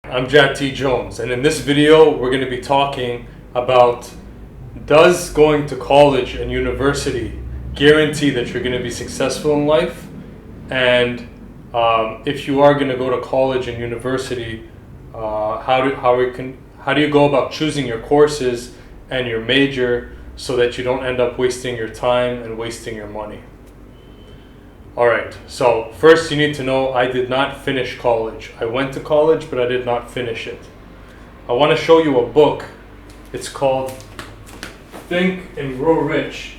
I'm Jad T. Jones, and in this video we're going to be talking about, does going to college and university guarantee that you're going to be successful in life? And if you are going to go to college and university, how do you go about choosing your courses and your major so that you don't end up wasting your time and wasting your money? Alright, so first you need to know I did not finish college. I went to college, but I did not finish it. I want to show you a book. It's called Think and Grow Rich.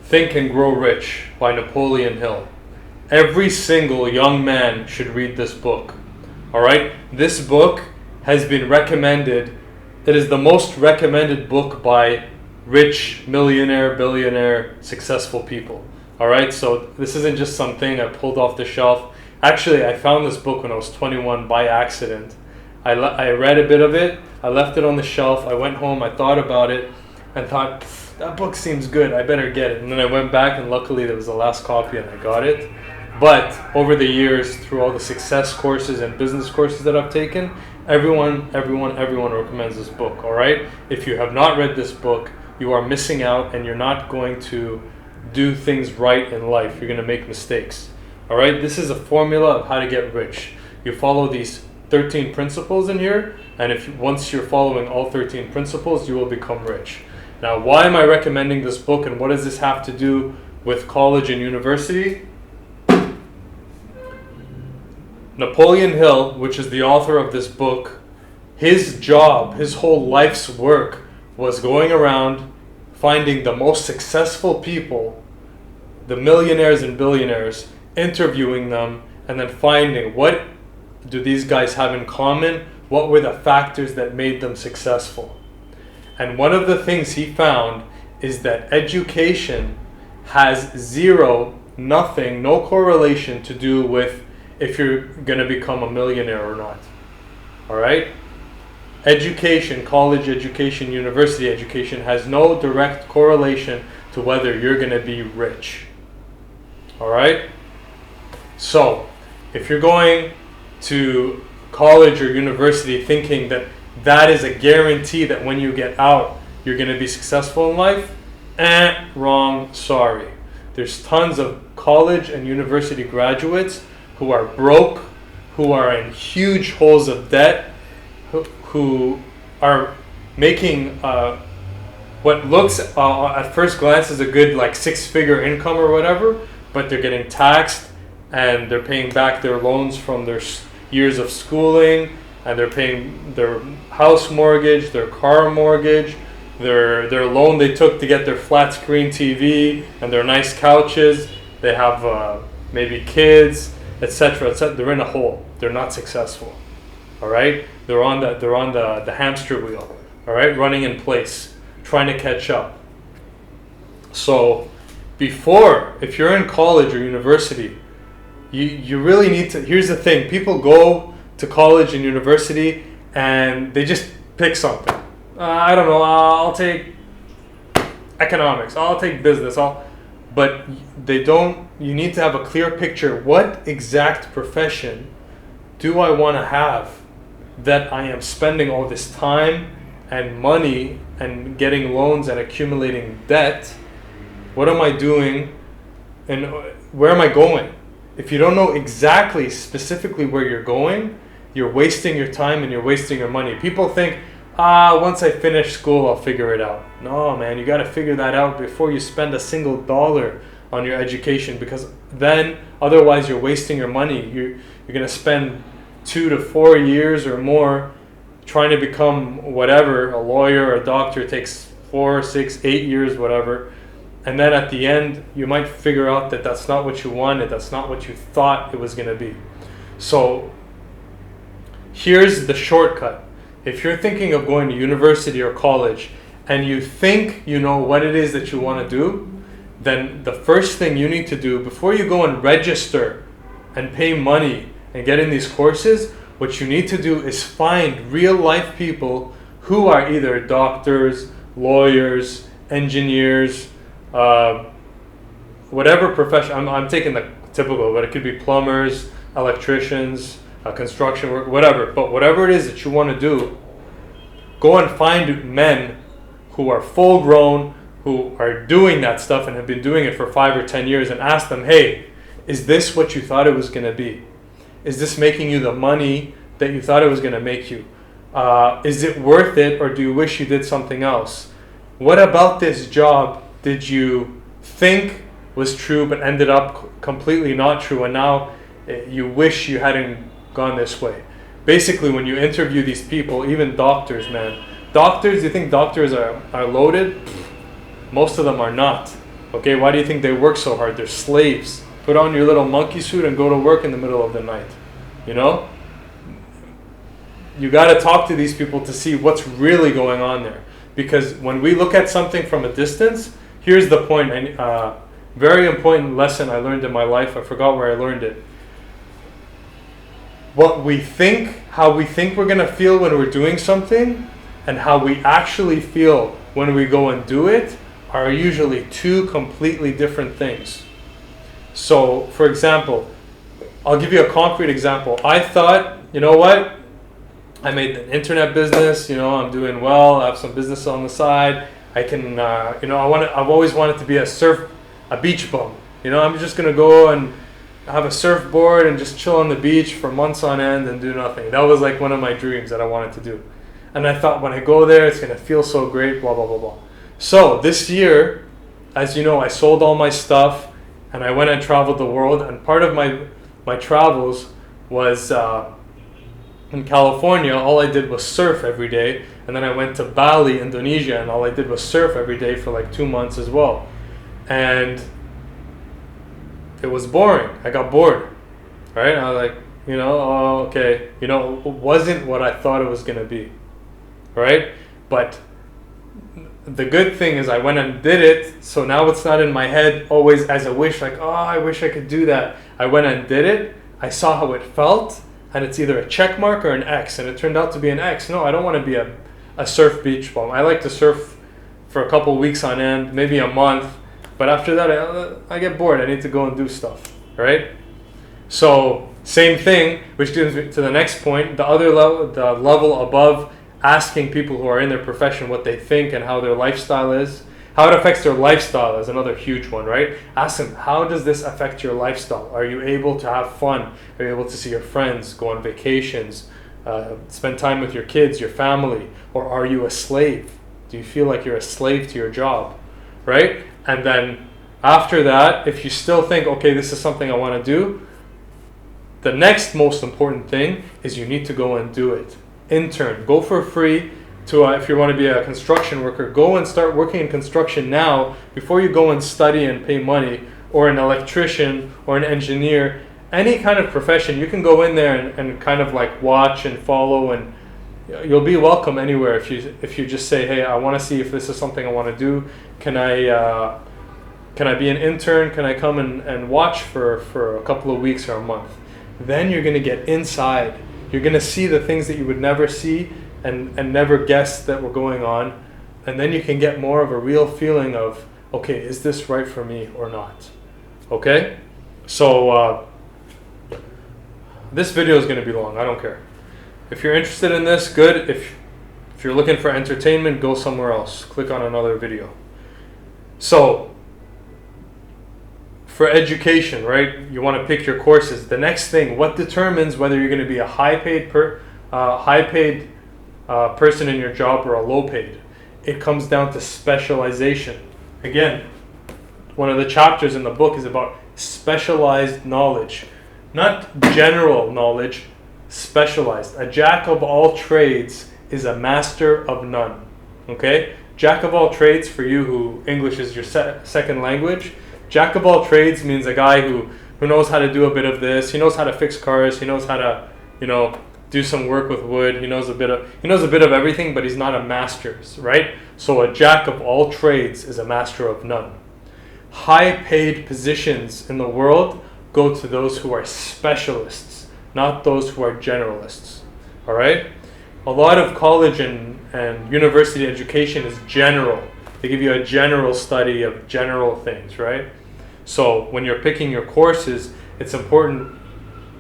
Think and Grow Rich by Napoleon Hill. Every single young man should read this book. Alright, this book has been recommended. It is the most recommended book by rich, millionaire, billionaire, successful people. Alright, so this isn't just something I pulled off the shelf. Actually, I found this book when I was 21 by accident. I read a bit of it, I left it on the shelf, I went home, I thought about it, and thought, that book seems good, I better get it. And then I went back, and luckily there was the last copy and I got it. But over the years, through all the success courses and business courses that I've taken, everyone recommends this book, alright? If you have not read this book, you are missing out, and you're not going to do things right in life. You're going to make mistakes. All right, this is a formula of how to get rich. You follow these 13 principles in here, and once you're following all 13 principles, you will become rich. Now, why am I recommending this book, and what does this have to do with college and university? Napoleon Hill, which is the author of this book, his job, his whole life's work was going around finding the most successful people, the millionaires and billionaires, interviewing them, and then finding what do these guys have in common, what were the factors that made them successful. And one of the things he found is that education has nothing, no correlation to do with if you're going to become a millionaire or not. All right? Education, college education, university education has no direct correlation to whether you're going to be rich. Alright? So, if you're going to college or university thinking that is a guarantee that when you get out you're going to be successful in life, wrong, sorry. There's tons of college and university graduates who are broke, who are in huge holes of debt, who are making what looks at first glance as a good like six-figure income or whatever, but they're getting taxed and they're paying back their loans from their years of schooling, and they're paying their house mortgage, their car mortgage, their loan they took to get their flat screen TV and their nice couches. They have maybe kids, etc., etc. They're in a hole. They're not successful. All right, they're on the hamster wheel. All right, running in place, trying to catch up. So, if you're in college or university, you really need to. Here's the thing: people go to college and university and they just pick something. I don't know. I'll take economics. I'll take business. But they don't. You need to have a clear picture. What exact profession do I want to have that I am spending all this time and money and getting loans and accumulating debt? What am I doing and where am I going? If you don't know exactly, specifically where you're going, you're wasting your time and you're wasting your money. People think, once I finish school, I'll figure it out. No, man, you got to figure that out before you spend a single dollar on your education, because then otherwise you're wasting your money. You're going to spend 2 to 4 years or more trying to become whatever, a lawyer or a doctor. It takes 4, 6, 8 years, whatever. And then at the end, you might figure out that that's not what you wanted. That's not what you thought it was going to be. So here's the shortcut. If you're thinking of going to university or college and you think you know what it is that you want to do, then the first thing you need to do before you go and register and pay money and get in these courses, what you need to do is find real life people who are either doctors, lawyers, engineers, whatever profession. I'm taking the typical, but it could be plumbers, electricians, construction work, whatever. But whatever it is that you want to do, go and find men who are full grown, who are doing that stuff and have been doing it for 5 or 10 years, and ask them, hey, is this what you thought it was going to be? Is this making you the money that you thought it was going to make you? Is it worth it, or do you wish you did something else? What about this job did you think was true but ended up completely not true, and now you wish you hadn't gone this way? Basically, when you interview these people, even doctors, man, doctors, you think doctors are loaded? Most of them are not. Okay, why do you think they work so hard? They're slaves. Put on your little monkey suit and go to work in the middle of the night. You know? You got to talk to these people to see what's really going on there. Because when we look at something from a distance, here's the point. Very important lesson I learned in my life. I forgot where I learned it. What we think, how we think we're going to feel when we're doing something, and how we actually feel when we go and do it are usually two completely different things. So, for example, I'll give you a concrete example. I thought, you know what? I made an internet business, I'm doing well, I have some business on the side. I can, I've always wanted to be a beach bum. I'm just going to go and have a surfboard and just chill on the beach for months on end and do nothing. That was like one of my dreams that I wanted to do. And I thought when I go there, it's going to feel so great, blah, blah, blah, blah. So this year, as you know, I sold all my stuff and I went and traveled the world. And part of my travels was in California. All I did was surf every day. And then I went to Bali, Indonesia, and all I did was surf every day for like 2 months as well. And it was boring. I got bored, right? I was like, okay. It wasn't what I thought it was going to be, right? But the good thing is I went and did it, so now it's not in my head always as a wish, like, oh, I wish I could do that. I went and did it. I saw how it felt, and it's either a check mark or an X, and it turned out to be an X. No, I don't want to be a surf beach bum. I like to surf for a couple weeks on end, maybe a month. But after that, I get bored. I need to go and do stuff, right? So same thing, which gives me to the next point. The other level, the level above, asking people who are in their profession what they think and how their lifestyle is, how it affects their lifestyle is another huge one, right? Ask them, how does this affect your lifestyle? Are you able to have fun? Are you able to see your friends, go on vacations, spend time with your kids, your family? Or are you a slave? Do you feel like you're a slave to your job, right? And then after that, if you still think, okay, this is something I want to do, the next most important thing is you need to go and do it. Intern, go for free to, if you want to be a construction worker, go and start working in construction now before you go and study and pay money, or an electrician or an engineer, any kind of profession. You can go in there and kind of like watch and follow, and you'll be welcome anywhere if you just say, hey, I want to see if this is something I want to do. Can I be an intern? Can I come and watch for a couple of weeks or a month? Then you're going to get inside. You're going to see the things that you would never see and never guess that were going on. And then you can get more of a real feeling of, okay, is this right for me or not? Okay? So this video is going to be long. I don't care. If you're interested in this, good. If you're looking for entertainment, go somewhere else. Click on another video. So, for education, right? You want to pick your courses. The next thing, what determines whether you're going to be a high-paid person in your job or a low-paid? It comes down to specialization. Again, one of the chapters in the book is about specialized knowledge, not general knowledge. Specialized. A jack of all trades is a master of none. Okay? Jack of all trades, for you who English is your second language, jack of all trades means a guy who knows how to do a bit of this. He knows how to fix cars. He knows how to, do some work with wood. He knows a bit of everything, but he's not a master, right? So a jack of all trades is a master of none. High-paid positions in the world go to those who are specialists, not those who are generalists. All right? A lot of college and university education is general. They give you a general study of general things, right? So when you're picking your courses, it's important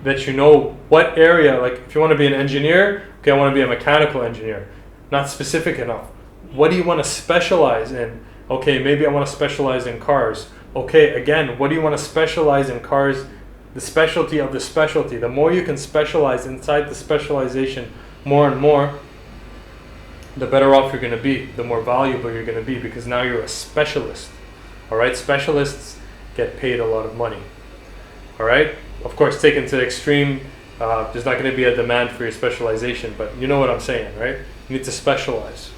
that you know what area, like if you want to be an engineer, okay, I want to be a mechanical engineer. Not specific enough. What do you want to specialize in? Okay, maybe I want to specialize in cars. Okay, again, what do you want to specialize in cars? The specialty of the specialty. The more you can specialize inside the specialization more and more, the better off you're going to be, the more valuable you're going to be, because now you're a specialist. All right, specialists get paid a lot of money. All right, of course, taken to the extreme, there's not going to be a demand for your specialization, but you know what I'm saying, right? You need to specialize.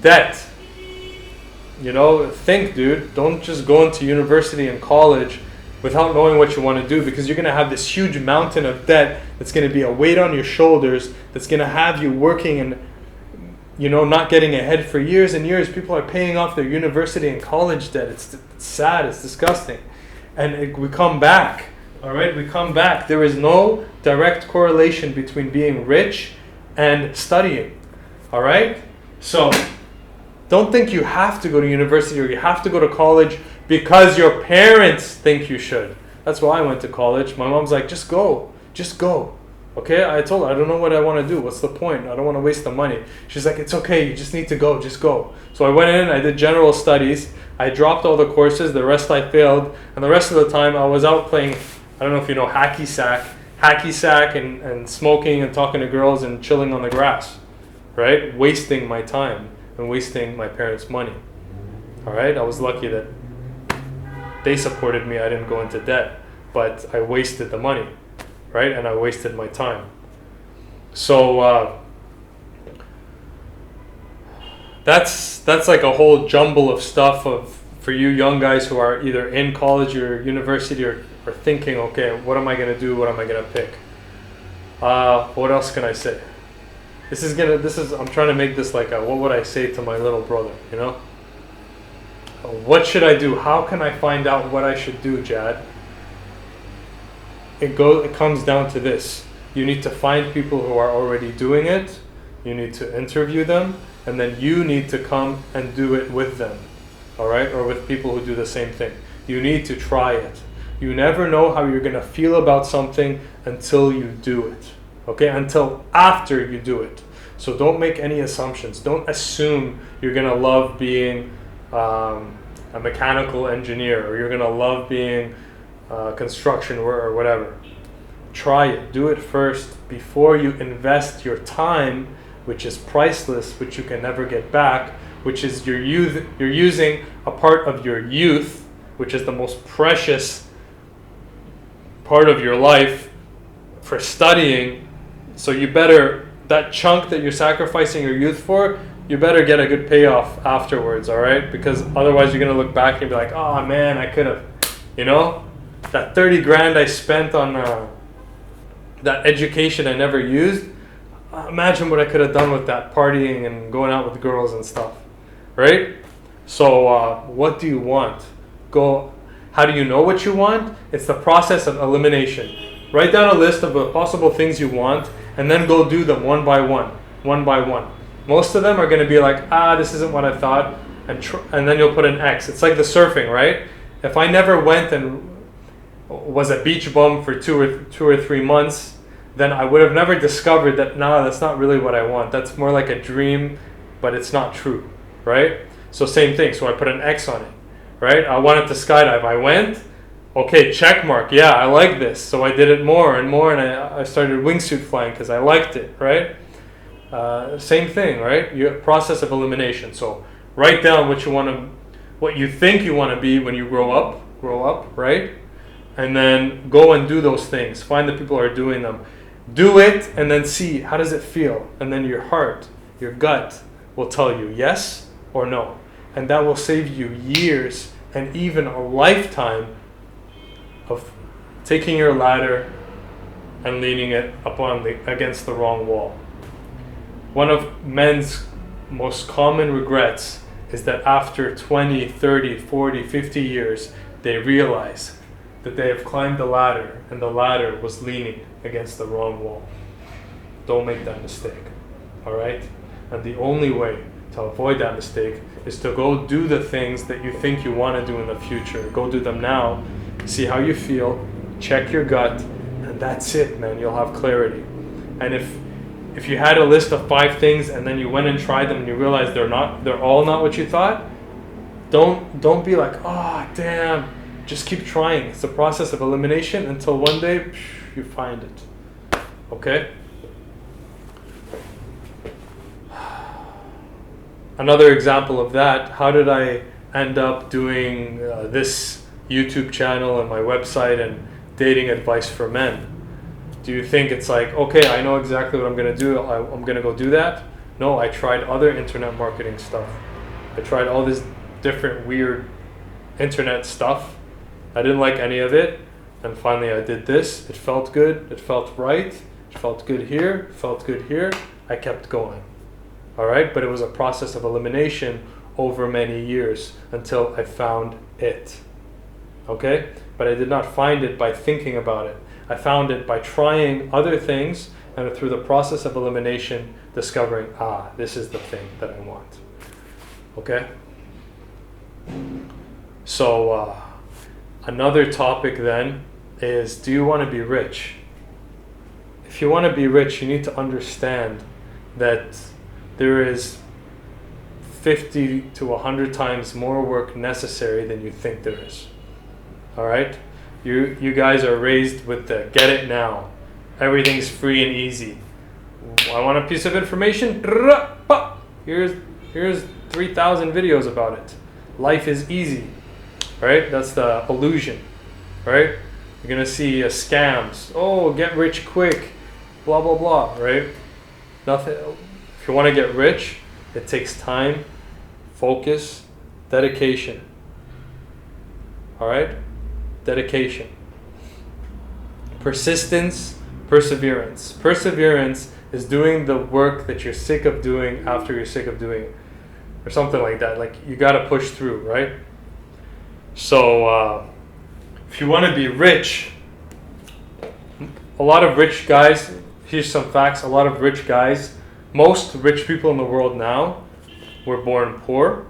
Debt. You know, think, dude. Don't just go into university and college without knowing what you want to do, because you're going to have this huge mountain of debt that's going to be a weight on your shoulders, that's going to have you working and, you know, not getting ahead for years and years. People are paying off their university and college debt. It's sad. It's disgusting. And we come back. All right, we come back. There is no direct correlation between being rich and studying. All right? So don't think you have to go to university or you have to go to college because your parents think you should. That's why I went to college. My mom's like, just go. Just go. Okay? I told her, I don't know what I want to do. What's the point? I don't want to waste the money. She's like, it's okay. You just need to go. Just go. So I went in. I did general studies. I dropped all the courses. The rest I failed. And the rest of the time I was out playing, I don't know if you know, hacky sack and smoking and talking to girls and chilling on the grass. Right? Wasting my time and wasting my parents' money. All right? I was lucky that they supported me. I didn't go into debt, but I wasted the money, right? And I wasted my time. So that's like a whole jumble of stuff for you young guys who are either in college or university or thinking, okay, what am I going to do? What am I going to pick? What else can I say? I'm trying to make this like a, what would I say to my little brother, you know? What should I do? How can I find out what I should do, Jad? It comes down to this. You need to find people who are already doing it. You need to interview them, and then you need to come and do it with them. All right? Or with people who do the same thing. You need to try it. You never know how you're going to feel about something until you do it. Okay? Until after you do it. So don't make any assumptions. Don't assume you're going to love being a mechanical engineer, or you're going to love being construction or whatever. Try it. Do it first before you invest your time, which is priceless, which you can never get back, which is your youth. You're using a part of your youth, which is the most precious part of your life, for studying. So you better, that chunk that you're sacrificing your youth for, you better get a good payoff afterwards, all right? Because otherwise you're going to look back and be like, oh man, I could have, you know, that 30 grand I spent on that education I never used. Imagine what I could have done with that, partying and going out with girls and stuff, right? So what do you want? How do you know what you want? It's the process of elimination. Write down a list of the possible things you want and then go do them one by one. Most of them are going to be like, this isn't what I thought, and then you'll put an X. It's like the surfing, right? If I never went and was a beach bum for two or 3 months, then I would have never discovered that, that's not really what I want. That's more like a dream, but it's not true, right? So same thing. So I put an X on it, right? I wanted to skydive. I went, okay, check mark. Yeah, I like this. So I did it more and more, and I started wingsuit flying because I liked it, right? Same thing, right? Your process of elimination. So write down what you think you want to be when you grow up, right? And then go and do those things. Find the people who are doing them. Do it and then see, how does it feel? And then your heart, your gut will tell you yes or no. And that will save you years and even a lifetime of taking your ladder and leaning it against the wrong wall. One of men's most common regrets is that after 20, 30, 40, 50 years, they realize that they have climbed the ladder and the ladder was leaning against the wrong wall. Don't make that mistake, all right? And the only way to avoid that mistake is to go do the things that you think you want to do in the future. Go do them now, see how you feel, check your gut, and that's it, man. You'll have clarity. And if you had a list of 5 things and then you went and tried them and you realized they're all not what you thought, don't be like, oh damn. Just keep trying. It's a process of elimination until one day you find it. Okay? Another example of that, how did I end up doing this YouTube channel and my website and dating advice for men? Do you think it's like, okay, I know exactly what I'm going to do, I'm going to go do that? No, I tried other internet marketing stuff. I tried all this different weird internet stuff. I didn't like any of it. And finally I did this. It felt good. It felt right. It felt good here. It felt good here. I kept going. All right? But it was a process of elimination over many years until I found it. Okay? But I did not find it by thinking about it. I found it by trying other things and through the process of elimination discovering, this is the thing that I want. Okay? So, another topic then is, do you want to be rich? If you want to be rich, you need to understand that there is 50 to 100 times more work necessary than you think there is. All right? You guys are raised with the get it now. Everything's free and easy. I want a piece of information? Here's 3,000 videos about it. Life is easy. Right? That's the illusion. Right? You're going to see scams. Oh, get rich quick. Blah, blah, blah. Right? Nothing. If you want to get rich, it takes time, focus, dedication. All right? Dedication. Persistence, perseverance. Perseverance is doing the work that you're sick of doing after you're sick of doing it. Or something like that. Like, you got to push through, right? So, if you want to be rich, a lot of rich guys, here's some facts, a lot of rich guys, most rich people in the world now were born poor,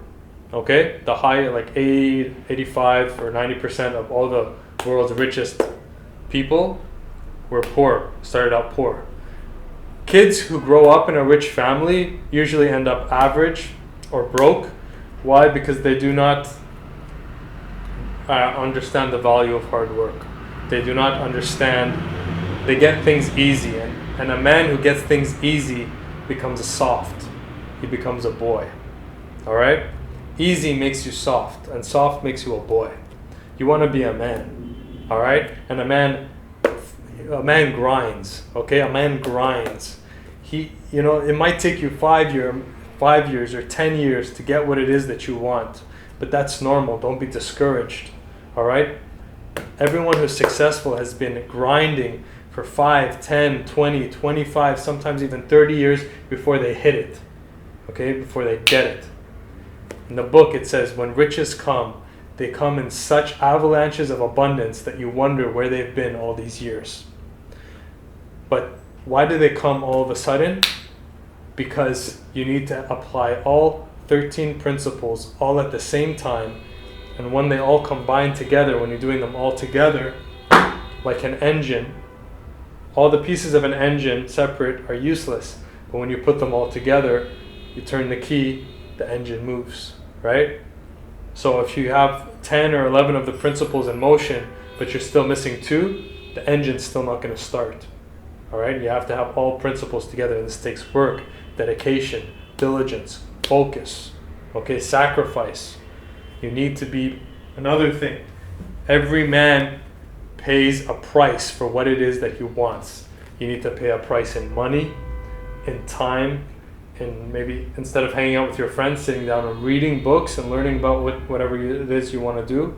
okay? The high, like 80, 85 or 90% of all the world's richest people were poor, started out poor. Kids who grow up in a rich family usually end up average or broke. Why? Because they do not understand the value of hard work. They do not understand, they get things easy, and a man who gets things easy becomes a soft. He becomes a boy. All right? Easy makes you soft, and soft makes you a boy. You want to be a man. All right? And a man grinds. Okay? A man grinds. It might take you 5 years or 10 years to get what it is that you want, but that's normal. Don't be discouraged. All right? Everyone who's successful has been grinding for 5, 10, 20, 25, sometimes even 30 years before they hit it. Okay? Before they get it. In the book it says, when riches come, they come in such avalanches of abundance that you wonder where they've been all these years. But why do they come all of a sudden? Because you need to apply all 13 principles all at the same time. And when they all combine together, when you're doing them all together, like an engine, all the pieces of an engine separate are useless. But when you put them all together, you turn the key, the engine moves, right? So if you have 10 or 11 of the principles in motion, but you're still missing 2, the engine's still not going to start. All right? You have to have all principles together. And this takes work, dedication, diligence, focus, okay, sacrifice. You need to be, another thing, every man pays a price for what it is that he wants. You need to pay a price in money, in time, and maybe instead of hanging out with your friends, sitting down and reading books and learning about whatever it is you want to do.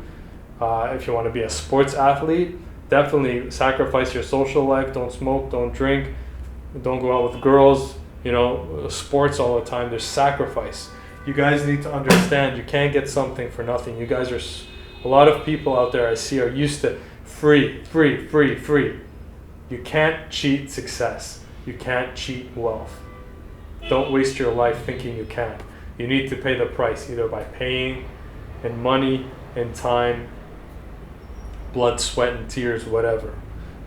If you want to be a sports athlete, definitely sacrifice your social life. Don't smoke, don't drink, don't go out with girls, sports all the time. There's sacrifice. You guys need to understand you can't get something for nothing. You guys are, a lot of people out there I see are used to free. You can't cheat success. You can't cheat wealth. Don't waste your life thinking you can. You need to pay the price either by paying in money, in time, blood, sweat, and tears, whatever.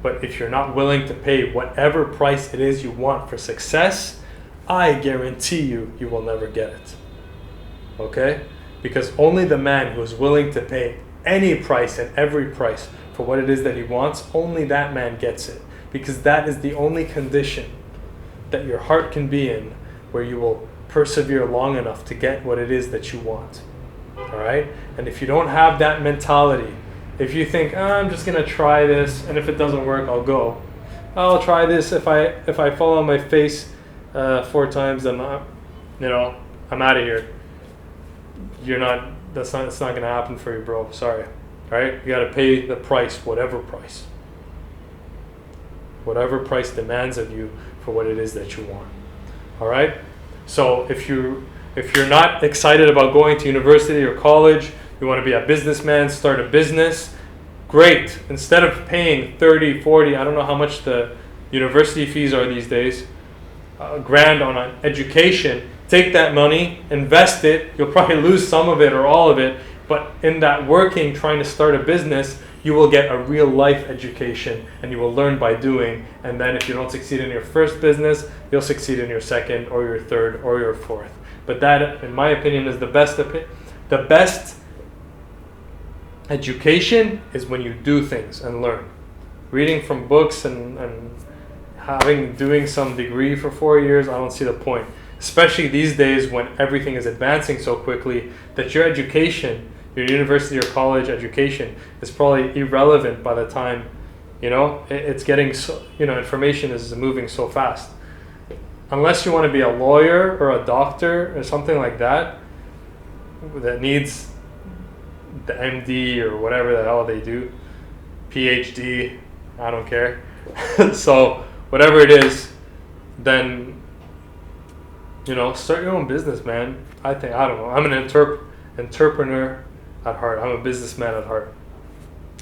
But if you're not willing to pay whatever price it is you want for success, I guarantee you, you will never get it. Okay? Because only the man who is willing to pay any price and every price for what it is that he wants, only that man gets it. Because that is the only condition that your heart can be in where you will persevere long enough to get what it is that you want. Alright? And if you don't have that mentality, if you think, I'm just gonna try this, and if it doesn't work, I'll go. I'll try this. If I fall on my face 4 times, then I'm out of here. It's not gonna happen for you, bro. Sorry. Alright? You gotta pay the price, whatever price. Whatever price demands of you for what it is that you want. Alright? So if you're not excited about going to university or college, you want to be a businessman, start a business, great. Instead of paying 30, 40, I don't know how much the university fees are these days, grand on an education, take that money, invest it. You'll probably lose some of it or all of it, but in that working, trying to start a business, you will get a real life education and you will learn by doing. And then if you don't succeed in your first business, you'll succeed in your second or your third or your fourth. But that, in my opinion, is the best education is when you do things and learn. Reading from books and doing some degree for 4 years, I don't see the point. Especially these days when everything is advancing so quickly that your education, your university or college education is probably irrelevant by the time, it's getting so, information is moving so fast. Unless you want to be a lawyer or a doctor or something like that needs the MD or whatever the hell they do, PhD, I don't care. So whatever it is, then start your own business, man. I don't know. I'm an entrepreneur at heart. I'm a businessman at heart.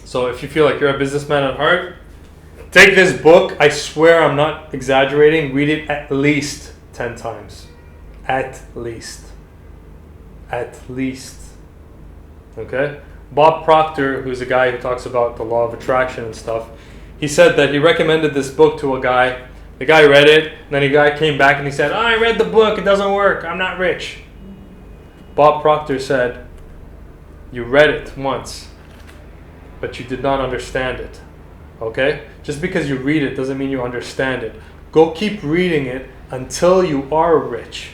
So if you feel like you're a businessman at heart, take this book. I swear I'm not exaggerating. Read it at least 10 times. At least. Okay? Bob Proctor, who's a guy who talks about the law of attraction and stuff, he said that he recommended this book to a guy. The guy read it, and then the guy came back and he said, I read the book, it doesn't work, I'm not rich. Bob Proctor said, you read it once, but you did not understand it. Okay? Just because you read it doesn't mean you understand it. Go keep reading it until you are rich.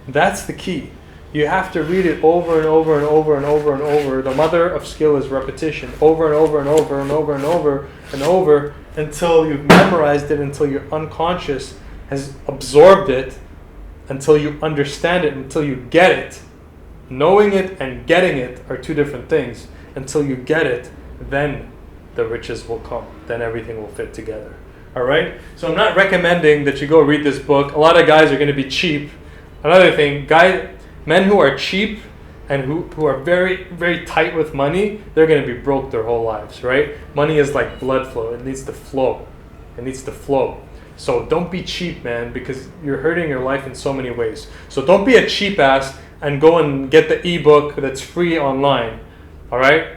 That's the key. You have to read it over and over and over and over and over. The mother of skill is repetition. Over and over and over and over and over and over until you've memorized it, until your unconscious has absorbed it, until you understand it, until you get it. Knowing it and getting it are two different things. Until you get it, then the riches will come. Then everything will fit together. All right? So I'm not recommending that you go read this book. A lot of guys are going to be cheap. Another thing, men who are cheap and who are very, very tight with money, they're going to be broke their whole lives, right? Money is like blood flow. It needs to flow. It needs to flow. So don't be cheap, man, because you're hurting your life in so many ways. So don't be a cheap ass and go and get the ebook that's free online, all right?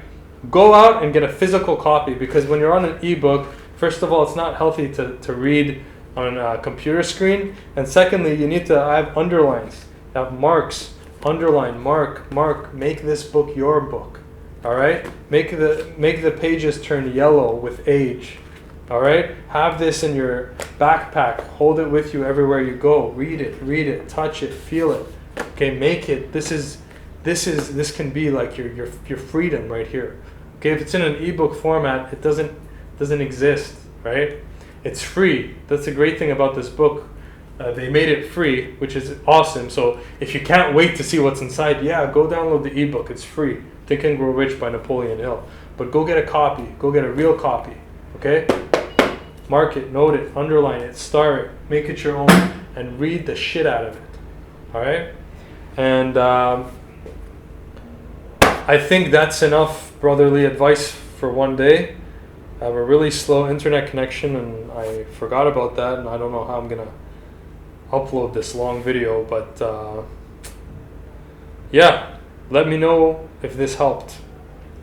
Go out and get a physical copy, because when you're on an ebook, first of all, it's not healthy to read on a computer screen. And secondly, you need to have underlines, have marks. Underline, mark, make this book your book. All right? Make the pages turn yellow with age. All right? Have this in your backpack. Hold it with you everywhere you go. Read it, touch it, feel it. Okay, make it. This can be like your freedom right here. Okay, if it's in an ebook format, it doesn't exist, right? It's free. That's the great thing about this book. They made it free, which is awesome. So if you can't wait to see what's inside, go download the ebook. It's free. Think and Grow Rich by Napoleon Hill. But go get a copy. Go get a real copy. Okay? Mark it, note it, underline it, star it, make it your own, and read the shit out of it. All right? And I think that's enough brotherly advice for one day. I have a really slow internet connection, and I forgot about that, and I don't know how I'm gonna upload this long video, but let me know if this helped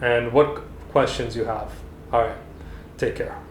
and what questions you have. All right. Take care.